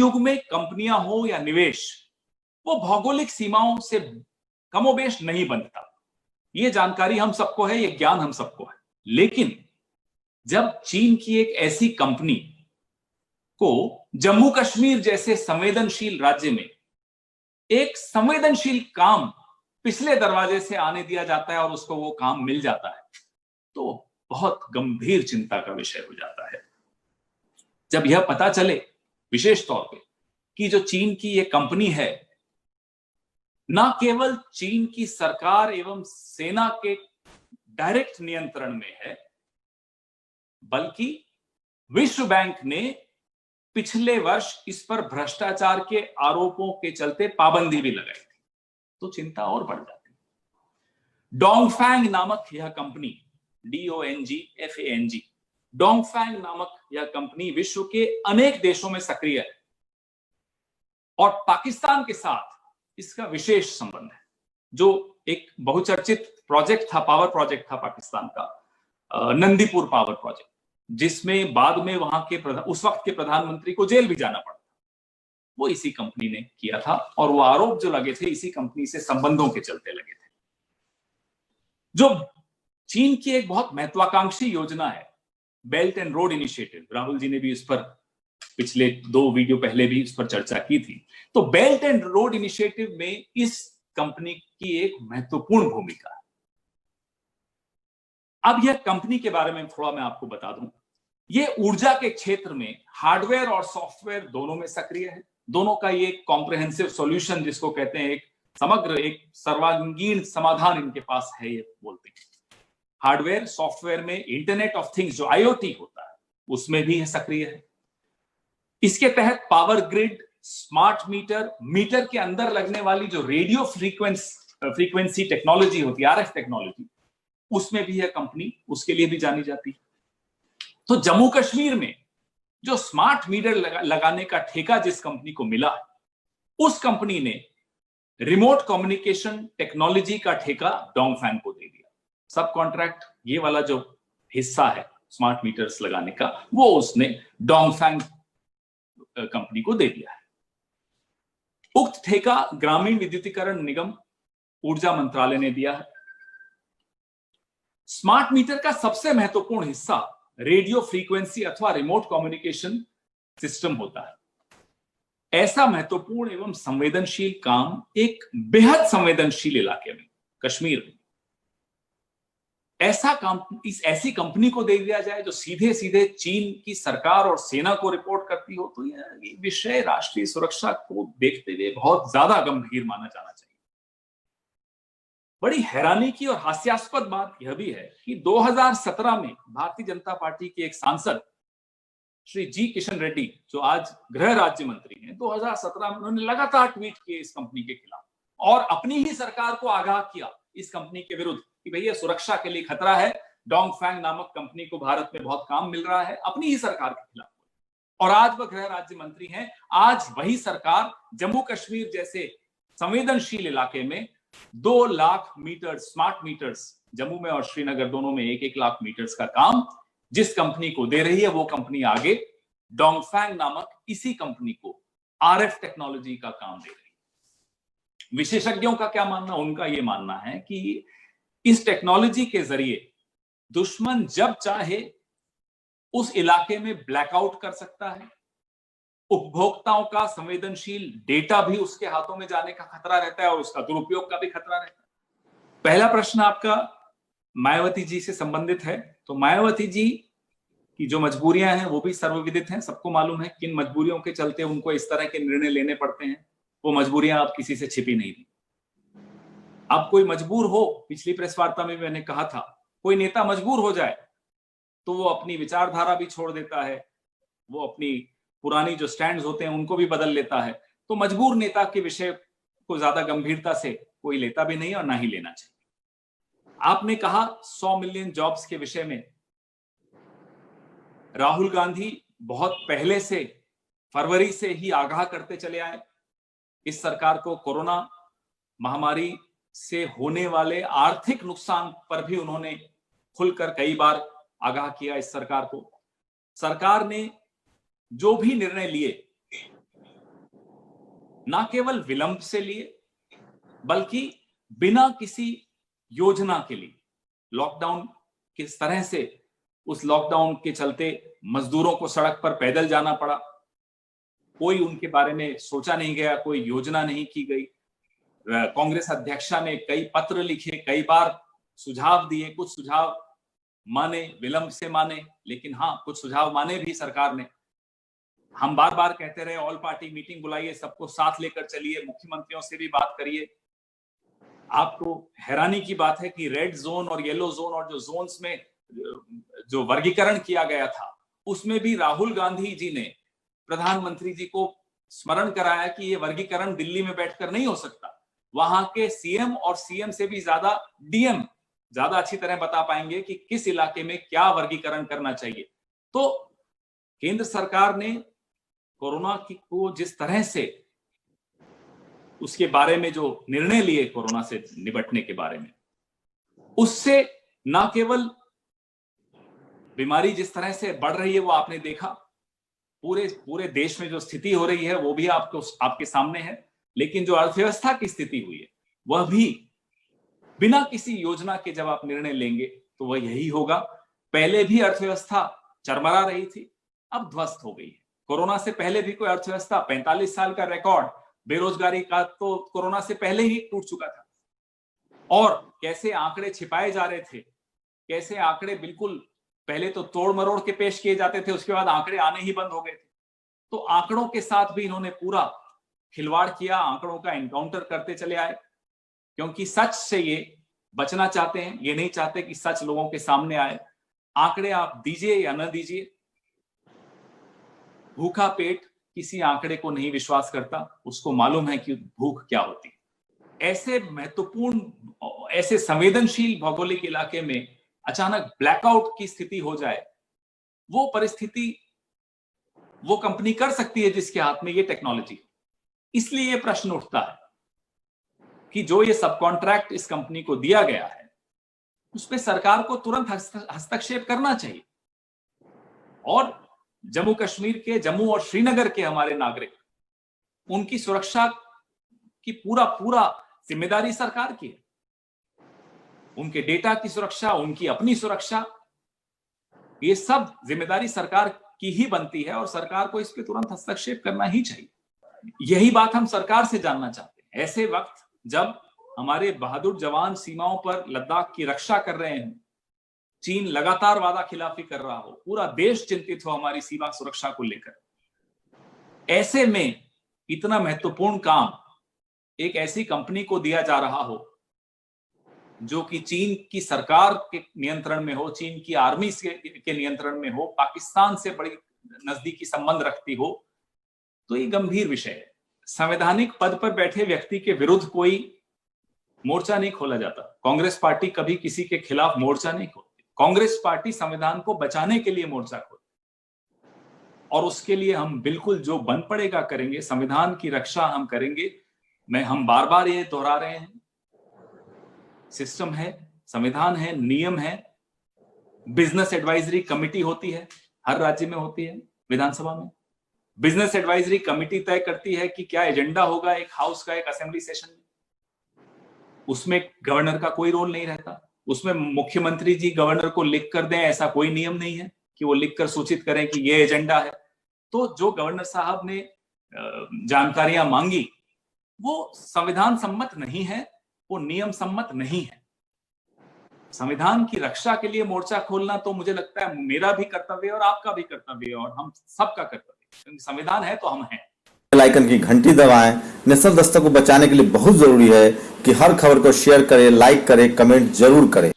युग में कंपनियां हो या निवेश, वो भौगोलिक सीमाओं से कमोबेश नहीं बनता। ये जानकारी हम सबको है, ये ज्ञान हम सबको है। लेकिन जब चीन की एक ऐसी कंपनी को जम्मू कश्मीर जैसे संवेदनशील राज्य में एक संवेदनशील काम पिछले दरवाजे से आने दिया जाता है और उसको वो काम मिल जाता है, तो बहुत गंभीर चिंता का विषय हो जाता है। जब यह पता चले विशेष तौर पे कि जो चीन की ये कंपनी है, ना केवल चीन की सरकार एवं सेना के डायरेक्ट नियंत्रण में है, बल्कि विश्व बैंक ने पिछले वर्ष इस पर भ्रष्टाचार के आरोपों के चलते पाबंदी भी लगाई थी, तो चिंता और बढ़ जाती है। डोंगफैंग नामक यह कंपनी, DONGFANG, डोंगफैंग नामक यह कंपनी विश्व के अनेक देशों में सक्रिय है और पाकिस्तान के साथ इसका विशेष संबंध है। जो एक बहुचर्चित प्रोजेक्ट था, पावर प्रोजेक्ट था पाकिस्तान का, नंदीपुर पावर प्रोजेक्ट, जिसमें बाद में वहां के उस वक्त के प्रधानमंत्री को जेल भी जाना पड़ा, वो इसी कंपनी ने किया था और वो आरोप जो लगे थे इसी कंपनी से संबंधों के चलते लगे थे। जो चीन की एक बहुत महत्वाकांक्षी योजना है, belt and road initiative, Rahul ji ने भी इस पर पिछले 2 वीडियो पहले भी इस पर चर्चा की थी। तो बेल्ट एंड रोड इनिशिएटिव में इस कंपनी की एक महत्वपूर्ण भूमिका है। अब यह कंपनी के बारे में थोड़ा मैं आपको बता दूं। ये ऊर्जा के क्षेत्र में हार्डवेयर और सॉफ्टवेयर दोनों में सक्रिय है। दोनों का ये कॉम्प्रिहेंसिव सॉल्यूशन जिसको कहते हैं, एक समग्र, एक सर्वांगीण समाधान इनके पास है, ये बोलते हैं। हार्डवेयर सॉफ्टवेयर में इंटरनेट ऑफ थिंग्स जो IoT होता है उसमें भी है सक्रिय है। इसके तहत power grid, smart meter, meter के अंदर लगने वाली जो रेडियो फ्रीक्वेंसी टेक्नोलॉजी होती है, RF टेक्नोलॉजी, उसमें भी यह कंपनी उसके लिए भी जानी जाती है। तो जम्मू कश्मीर में जो स्मार्ट मीटर लगाने का ठेका जिस कंपनी को मिला, उस कंपनी ने रिमोट कम्युनिकेशन टेक्नोलॉजी का ठेका डोंगफैंग को दे दिया। सब कॉन्ट्रैक्ट, ये वाला जो हिस्सा है स्मार्ट मीटर्स लगाने का, वो उसने डोंगफैंग कंपनी को दे दिया है। उक्त ठेका ग्रामीण विद्युतीकरण निगम, ऊर्जा मंत्रालय ने दिया है। स्मार्ट मीटर का सबसे महत्वपूर्ण हिस्सा रेडियो फ्रीक्वेंसी अथवा रिमोट कम्युनिकेशन सिस्टम होता है। ऐसा महत्वपूर्ण एवं संवेदनशील काम एक बेहद संवेदनशील इलाके में, कश्मीर में, ऐसा काम ऐसी कंपनी को दे दिया जाए जो सीधे सीधे चीन की सरकार और सेना को रिपोर्ट करती हो, तो यह विषय राष्ट्रीय सुरक्षा को देखते हुए बहुत ज्यादा गंभीर माना जाना चाहिए। बड़ी हैरानी की और हास्यास्पद बात यह भी है कि 2017 में भारतीय जनता पार्टी के एक सांसद श्री जी किशन रेड्डी, जो आज गृह राज्य मंत्री हैं, 2017 में उन्होंने लगातार ट्वीट किए इस कंपनी के खिलाफ और अपनी ही सरकार को आगाह किया इस कंपनी के विरुद्ध कि भैया सुरक्षा के लिए खतरा है, डोंगफैंग नामक कंपनी को भारत में बहुत काम मिल रहा है, अपनी ही सरकार के खिलाफ। और आज वह गृह राज्य मंत्री हैं। आज वही सरकार जम्मू कश्मीर जैसे संवेदनशील इलाके में 2 lakh metre smart meters, Jammu में और श्रीनगर दोनों में 1-1 लाख मीटर्स का काम जिस कंपनी को दे रही है, वो कंपनी आगे डोंगफैंग नामक इसी कंपनी को RF टेक्नोलॉजी का काम दे रही है। विशेषज्ञों का क्या मानना? उनका यह मानना है कि इस टेक्नोलॉजी के जरिए दुश्मन जब चाहे उस इलाके में ब्लैकआउट कर सकता है। उपभोक्ताओं का संवेदनशील डेटा भी उसके हाथों में जाने का खतरा रहता है और उसका दुरुपयोग का भी खतरा रहता है। पहला प्रश्न आपका मायावती जी से संबंधित है। तो मायावती जी की जो मजबूरियां हैं वो भी सर्वविदित हैं, सबको मालूम है किन मजबूरियों के चलते उनको इस तरह के निर्णय लेने पड़ते हैं। वो मजबूरियां अब किसी से छिपी नहीं थी। अब कोई मजबूर हो, पिछली प्रेस वार्ता में मैंने कहा था, कोई नेता मजबूर हो जाए तो वो अपनी विचारधारा भी छोड़ देता है, वो अपनी पुरानी जो स्टैंड्स होते हैं उनको भी बदल लेता है। तो मजबूर नेता के विषय को ज्यादा गंभीरता से कोई लेता भी नहीं और ना ही लेना चाहिए। आपने कहा 100 मिलियन जॉब्स के विषय में, राहुल गांधी बहुत पहले से, फरवरी से ही आगाह करते चले आए। इस सरकार को कोरोना महामारी से होने वाले आर्थिक नुकसान पर भी उन्होंने खुलकर कई बार आगाह किया इस सरकार को। सरकार ने जो भी निर्णय लिए ना केवल विलंब से लिए बल्कि बिना किसी योजना के लिए। लॉकडाउन किस तरह से, उस लॉकडाउन के चलते मजदूरों को सड़क पर पैदल जाना पड़ा, कोई उनके बारे में सोचा नहीं गया, कोई योजना नहीं की गई। कांग्रेस अध्यक्षा ने कई पत्र लिखे, कई बार सुझाव दिए, कुछ सुझाव माने, विलंब से माने, लेकिन हाँ कुछ सुझाव माने भी सरकार ने। हम बार बार कहते रहे ऑल पार्टी मीटिंग बुलाइए, सबको साथ लेकर चलिए, मुख्यमंत्रियों से भी बात करिए। आपको हैरानी की बात है कि रेड जोन और येलो जोन और जो जोन्स में जो वर्गीकरण किया गया था उसमें भी राहुल गांधी जी ने प्रधानमंत्री जी को स्मरण कराया कि ये वर्गीकरण दिल्ली में बैठकर नहीं हो सकता। वहां के सीएम और सीएम से भी ज्यादा डीएम ज्यादा अच्छी तरह बता पाएंगे कि किस इलाके में क्या वर्गीकरण करना चाहिए। तो केंद्र सरकार ने कोरोना को जिस तरह से उसके बारे में जो निर्णय लिए कोरोना से निपटने के बारे में, उससे ना केवल बीमारी जिस तरह से बढ़ रही है वो आपने देखा, पूरे देश में जो स्थिति हो रही है वो भी आपके सामने है, लेकिन जो अर्थव्यवस्था की स्थिति हुई है वह भी बिना किसी योजना के जब आप निर्णय लेंगे तो वह यही होगा। पहले भी अर्थव्यवस्था चरमरा रही थी, अब ध्वस्त हो गई है। कोरोना से पहले भी कोई अर्थव्यवस्था 45 साल का रिकॉर्ड बेरोजगारी का तो कोरोना से पहले ही टूट चुका था। और कैसे आंकड़े छिपाए जा रहे थे, कैसे आंकड़े बिल्कुल पहले तो तोड़ मरोड़ के पेश किए जाते थे, उसके बाद आंकड़े आने ही बंद हो गए थे। तो आंकड़ों के साथ भी इन्होंने पूरा खिलवाड़ किया, आंकड़ों का एनकाउंटर करते चले आए, क्योंकि सच से ये बचना चाहते हैं, ये नहीं चाहते कि सच लोगों के सामने आए। आंकड़े आप दीजिए या न दीजिए, भूखा पेट किसी आंकड़े को नहीं विश्वास करता, उसको मालूम है कि भूख क्या होती है। ऐसे महत्वपूर्ण, ऐसे संवेदनशील भौगोलिक इलाके में अचानक ब्लैकआउट की स्थिति हो जाए, वो परिस्थिति वो कंपनी कर सकती है जिसके हाथ में ये टेक्नोलॉजी। इसलिए ये प्रश्न उठता है कि जो ये सब कॉन्ट्रैक्ट इस कंपनी को दिया गया है उस पर सरकार को तुरंत हस्तक्षेप करना चाहिए। और जम्मू कश्मीर के, जम्मू और श्रीनगर के हमारे नागरिक, उनकी सुरक्षा की पूरा जिम्मेदारी सरकार की है। उनके डेटा की सुरक्षा, उनकी अपनी सुरक्षा, ये सब जिम्मेदारी सरकार की ही बनती है और सरकार को इस पे तुरंत हस्तक्षेप करना ही चाहिए। यही बात हम सरकार से जानना चाहते हैं। ऐसे वक्त जब हमारे बहादुर जवान सीमाओं पर लद्दाख की रक्षा कर रहे हैं, चीन लगातार वादा खिलाफी कर रहा हो, पूरा देश चिंतित हो हमारी सीमा सुरक्षा को लेकर, ऐसे में इतना महत्वपूर्ण काम एक ऐसी कंपनी को दिया जा रहा हो जो कि चीन की सरकार के नियंत्रण में हो, चीन की आर्मी के नियंत्रण में हो, पाकिस्तान से बड़ी नजदीकी संबंध रखती हो, तो ये गंभीर विषय है। संवैधानिक पद पर बैठे व्यक्ति के विरुद्ध कोई मोर्चा नहीं खोला जाता। कांग्रेस पार्टी कभी किसी के खिलाफ मोर्चा नहीं खोलती। कांग्रेस पार्टी संविधान को बचाने के लिए मोर्चा खोलती और उसके लिए हम बिल्कुल जो बन पड़ेगा करेंगे। संविधान की रक्षा हम करेंगे। हम बार बार ये दोहरा रहे हैं, सिस्टम है, संविधान है, नियम है। बिजनेस एडवाइजरी कमेटी होती है, हर राज्य में होती है, विधानसभा में बिजनेस एडवाइजरी कमेटी तय करती है कि क्या एजेंडा होगा एक हाउस का, एक असेंबली सेशन में। उसमें गवर्नर का कोई रोल नहीं रहता। उसमें मुख्यमंत्री जी गवर्नर को लिख कर दें, ऐसा कोई नियम नहीं है कि वो लिखकर सूचित करें कि ये एजेंडा है। तो जो गवर्नर साहब ने जानकारियां मांगी वो संविधान सम्मत नहीं है, वो नियम सम्मत नहीं है। संविधान की रक्षा के लिए मोर्चा खोलना तो मुझे लगता है मेरा भी कर्तव्य और आपका भी कर्तव्य और हम सबका कर्तव्य, क्योंकि संविधान है तो हम हैं। बेल आइकन की घंटी दबाएं। नेशनल दस्तक को बचाने के लिए बहुत जरूरी है कि हर खबर को शेयर करें, लाइक करें, कमेंट जरूर करें।